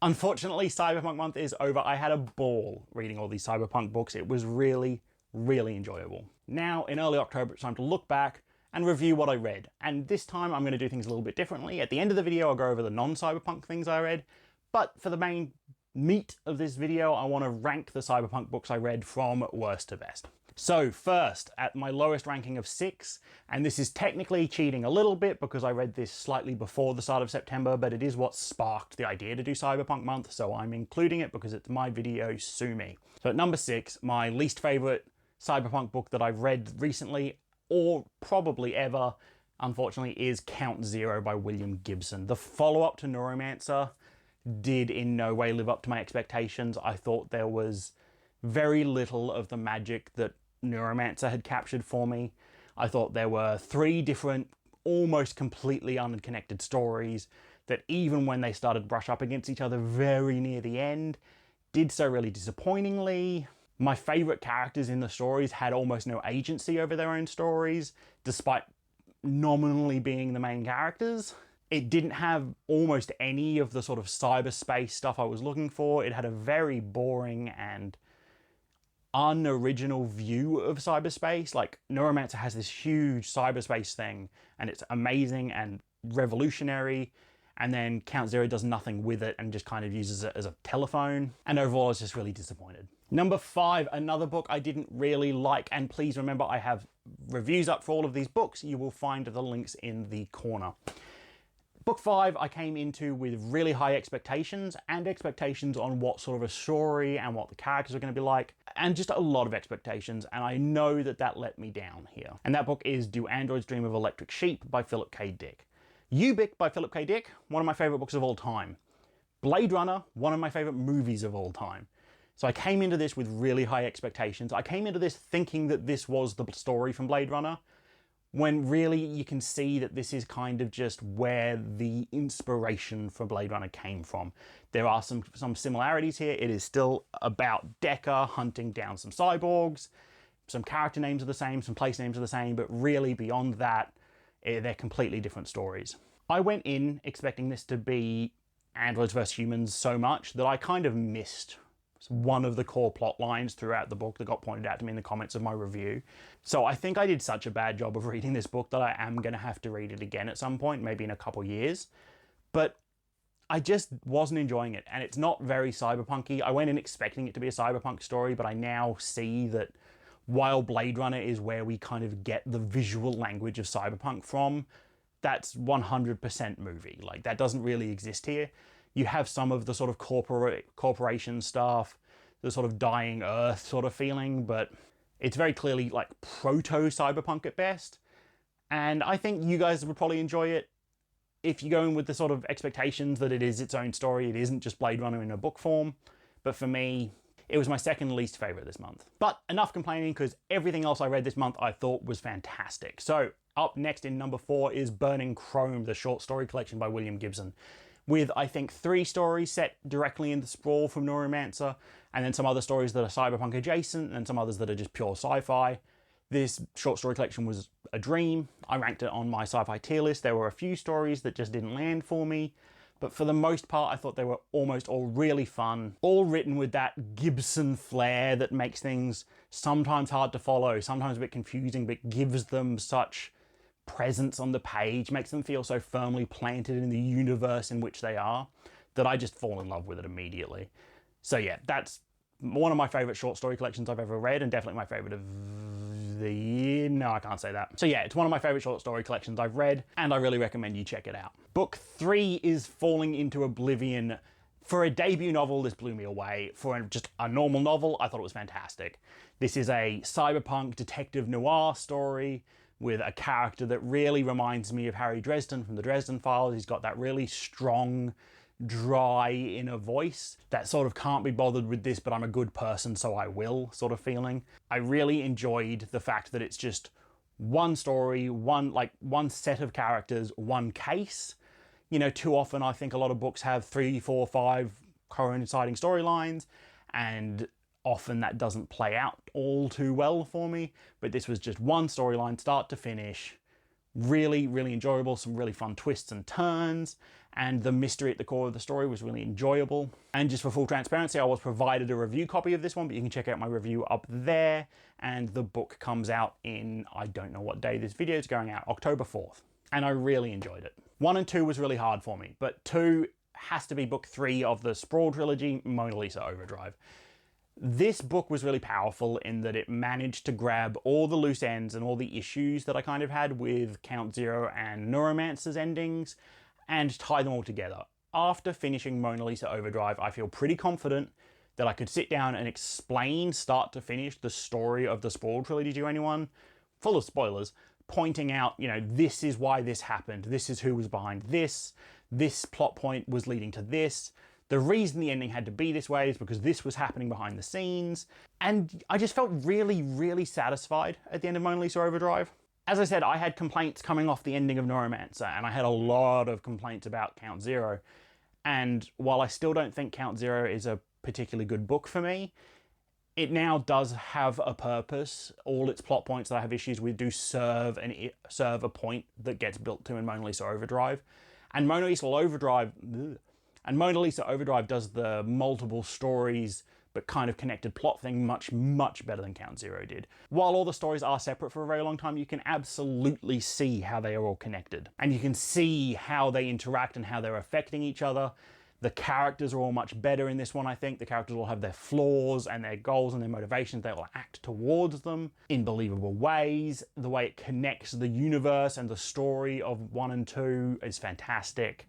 Unfortunately, Cyberpunk month is over. I had a ball reading all these Cyberpunk books. It was really, really enjoyable. Now, in early October, it's time to look back and review what I read. And this time I'm going to do things a little bit differently. At the end of the video, I'll go over the non-Cyberpunk things I read. But for the main meat of this video, I want to rank the Cyberpunk books I read from worst to best. So first, at my lowest ranking of 6, and this is technically cheating a little bit because I read this slightly before the start of September, but it is what sparked the idea to do Cyberpunk month, so I'm including it because it's my video, sue me. So at number 6, my least favorite Cyberpunk book that I've read recently, or probably ever, unfortunately, is Count Zero by William Gibson. The follow-up to Neuromancer did in no way live up to my expectations. I thought there was very little of the magic that Neuromancer had captured for me. I thought there were 3 different, almost completely unconnected stories that even when they started to brush up against each other very near the end, did so really disappointingly. My favourite characters in the stories had almost no agency over their own stories, despite nominally being the main characters. It didn't have almost any of the sort of cyberspace stuff I was looking for. It had a very boring and unoriginal view of cyberspace. Like, Neuromancer has this huge cyberspace thing, and it's amazing and revolutionary, and then Count Zero does nothing with it and just kind of uses it as a telephone, and overall I was just really disappointed. Number 5, another book I didn't really like, and please remember I have reviews up for all of these books. You will find the links in the corner. Book 5 I came into with really high expectations, and expectations on what sort of a story and what the characters are going to be like, and just a lot of expectations, and I know that that let me down here. And that book is Do Androids Dream of Electric Sheep by Philip K. Dick. Ubik by Philip K. Dick, one of my favourite books of all time. Blade Runner, one of my favourite movies of all time. So I came into this with really high expectations. I came into this thinking that this was the story from Blade Runner, when really you can see that this is kind of just where the inspiration for Blade Runner came from. There are some similarities here. It is still about Deckard hunting down some cyborgs. Some character names are the same, some place names are the same, but really beyond that, they're completely different stories. I went in expecting this to be androids versus humans so much that I kind of missed one of the core plot lines throughout the book that got pointed out to me in the comments of my review. So I think I did such a bad job of reading this book that I am going to have to read it again at some point, maybe in a couple years. But I just wasn't enjoying it, and it's not very cyberpunky. I went in expecting it to be a cyberpunk story, but I now see that while Blade Runner is where we kind of get the visual language of cyberpunk from, that's 100% movie. Like, that doesn't really exist here. You have some of the sort of corporation stuff, the sort of dying Earth sort of feeling, but it's very clearly like proto-cyberpunk at best. And I think you guys would probably enjoy it if you go in with the sort of expectations that it is its own story. It isn't just Blade Runner in a book form. But for me, it was my second least favourite this month. But enough complaining, because everything else I read this month I thought was fantastic. So up next in number 4 is Burning Chrome, the short story collection by William Gibson, with, I think, 3 stories set directly in the sprawl from Neuromancer, and then some other stories that are cyberpunk adjacent, and some others that are just pure sci-fi. This short story collection was a dream. I ranked it on my sci-fi tier list. There were a few stories that just didn't land for me, but for the most part, I thought they were almost all really fun, all written with that Gibson flair that makes things sometimes hard to follow, sometimes a bit confusing, but gives them such presence on the page, makes them feel so firmly planted in the universe in which they are, that I just fall in love with it immediately. So yeah, that's one of my favourite short story collections I've ever read, and definitely my favourite of the year. No, I can't say that. So yeah, it's one of my favourite short story collections I've read, and I really recommend you check it out. Book 3 is Falling into Oblivion. For a debut novel, this blew me away. For just a normal novel, I thought it was fantastic. This is a cyberpunk detective noir story with a character that really reminds me of Harry Dresden from the Dresden Files. He's got that really strong, dry inner voice, that sort of can't be bothered with this, but I'm a good person, so I will sort of feeling. I really enjoyed the fact that it's just one story, one set of characters, one case. You know, too often I think a lot of books have 3, 4, 5 coinciding storylines, and often that doesn't play out all too well for me, but this was just one storyline, start to finish, Really, really enjoyable, some really fun twists and turns, and the mystery at the core of the story was really enjoyable. And just for full transparency, I was provided a review copy of this one, but you can check out my review up there, and the book comes out in, I don't know what day this video is going out, October 4th, and I really enjoyed it. 1 and 2 was really hard for me, but 2 has to be book 3 of the ℓ trilogy, Mona Lisa Overdrive. This book was really powerful in that it managed to grab all the loose ends and all the issues that I kind of had with Count Zero and Neuromancer's endings and tie them all together. After finishing Mona Lisa Overdrive, I feel pretty confident that I could sit down and explain start to finish the story of the ℓ trilogy to anyone, full of spoilers, pointing out, you know, this is why this happened, this is who was behind this plot point was leading to this. The reason the ending had to be this way is because this was happening behind the scenes. And I just felt really, really satisfied at the end of Mona Lisa Overdrive. As I said, I had complaints coming off the ending of Neuromancer, and I had a lot of complaints about Count Zero. And while I still don't think Count Zero is a particularly good book for me, it now does have a purpose. All its plot points that I have issues with do serve a point that gets built to in Mona Lisa Overdrive. And Mona Lisa Overdrive does the multiple stories but kind of connected plot thing much, much better than Count Zero did. While all the stories are separate for a very long time, you can absolutely see how they are all connected. And you can see how they interact and how they're affecting each other. The characters are all much better in this one, I think. The characters all have their flaws and their goals and their motivations. They will act towards them in believable ways. The way it connects the universe and the story of 1 and 2 is fantastic.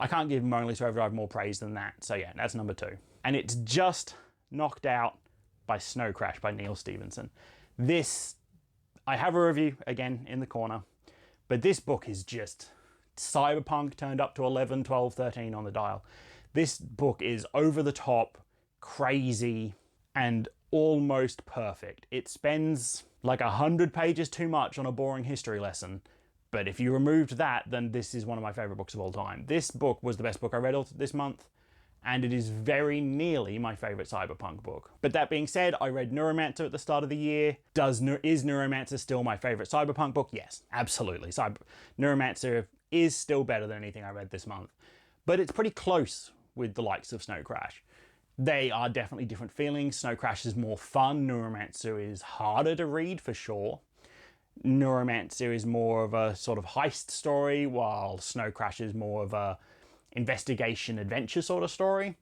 I can't give Mona Lisa Overdrive more praise than that. So yeah, that's number 2. And it's just knocked out by Snow Crash by Neil Stephenson. This, I have a review again in the corner, but this book is just Cyberpunk turned up to 11, 12, 13 on the dial. This book is over the top, crazy, and almost perfect. It spends like 100 pages too much on a boring history lesson. But if you removed that, then this is one of my favorite books of all time. This book was the best book I read this month, and it is very nearly my favorite Cyberpunk book. But that being said, I read Neuromancer at the start of the year. Is Neuromancer still my favorite Cyberpunk book? Yes, absolutely. Neuromancer is still better than anything I read this month. But it's pretty close with the likes of Snow Crash. They are definitely different feelings. Snow Crash is more fun. Neuromancer is harder to read for sure. Neuromancer is more of a sort of heist story, while Snow Crash is more of a investigation adventure sort of story.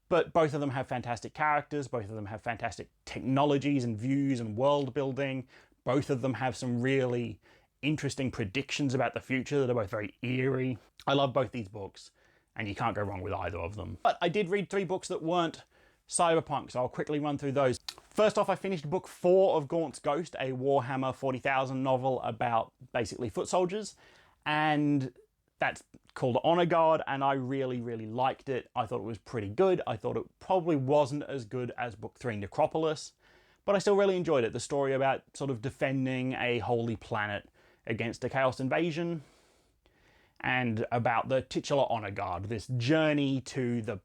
But both of them have fantastic characters, both of them have fantastic technologies and views and world building. Both of them have some really interesting predictions about the future that are both very eerie. I love both these books, and you can't go wrong with either of them. But I did read 3 books that weren't Cyberpunk, so I'll quickly run through those. First off, I finished book 4 of *𝕤𝕠𝕠𝕜𝕜, a Warhammer 40,000 novel about basically foot soldiers, and that's called Honor Guard, and I really, really liked it. I thought it was pretty good. I thought it probably wasn't as good as book 3, Necropolis, but I still really enjoyed it. The story about sort of defending a holy planet against a chaos invasion, and about the titular Honor Guard, this journey to the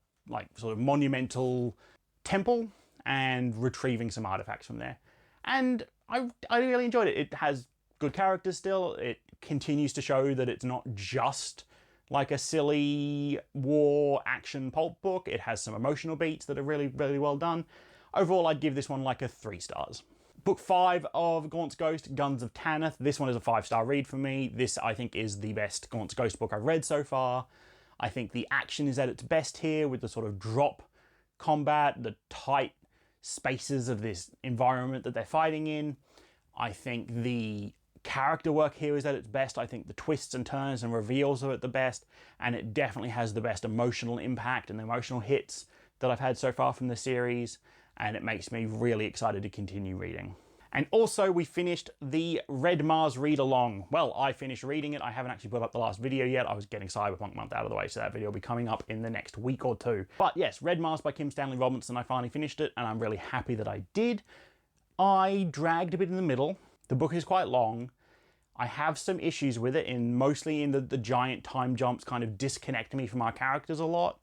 sort of monumental temple and retrieving some artifacts from there. And I really enjoyed it. It has good characters still. It continues to show that it's not just like a silly war action pulp book. It has some emotional beats that are really, really well done. Overall, I'd give this one like a 3 stars. Book 5 of Gaunt's Ghost, Guns of Tanith. This one is a 5-star read for me. This, I think, is the best Gaunt's Ghost book I've read so far. I think the action is at its best here with the sort of drop combat, the tight spaces of this environment that they're fighting in. I think the character work here is at its best. I think the twists and turns and reveals are at the best, and it definitely has the best emotional impact and the emotional hits that I've had so far from the series, and it makes me really excited to continue reading. And also, we finished the Red Mars read-along. Well, I finished reading it. I haven't actually put up the last video yet. I was getting Cyberpunk Month out of the way, so that video will be coming up in the next week or 2. But yes, Red Mars by Kim Stanley Robinson. I finally finished it, and I'm really happy that I did. I dragged a bit in the middle. The book is quite long. I have some issues with it, mostly in the giant time jumps kind of disconnect me from our characters a lot.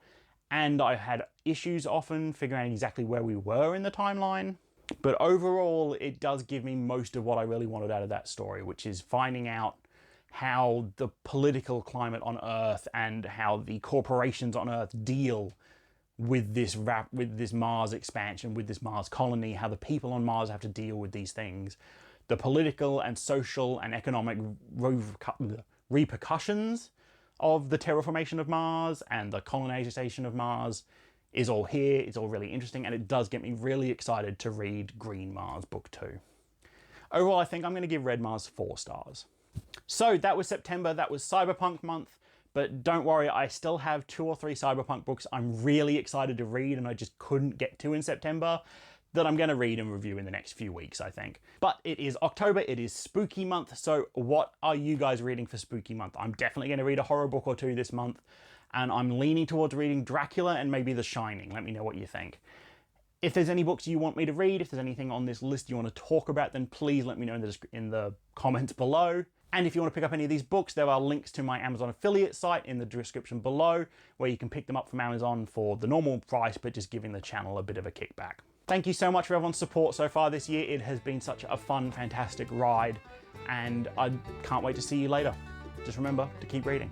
And I had issues often figuring out exactly where we were in the timeline. But overall, it does give me most of what I really wanted out of that story, which is finding out how the political climate on Earth and how the corporations on Earth deal with this Mars expansion, with this Mars colony, how the people on Mars have to deal with these things. The political and social and economic repercussions of the terraformation of Mars and the colonization of Mars is all here. It's all really interesting, and it does get me really excited to read Green Mars Book 2. Overall, I think I'm going to give Red Mars 4 stars. So that was September, that was Cyberpunk month, but don't worry, I still have 2 or 3 Cyberpunk books I'm really excited to read and I just couldn't get to in September that I'm going to read and review in the next few weeks, I think. But it is October, it is spooky month, so what are you guys reading for spooky month? I'm definitely going to read a horror book or 2 this month, and I'm leaning towards reading Dracula and maybe The Shining. Let me know what you think. If there's any books you want me to read, if there's anything on this list you want to talk about, then please let me know in the comments below. And if you want to pick up any of these books, there are links to my Amazon affiliate site in the description below, where you can pick them up from Amazon for the normal price, but just giving the channel a bit of a kickback. Thank you so much for everyone's support so far this year. It has been such a fun, fantastic ride, and I can't wait to see you later. Just remember to keep reading.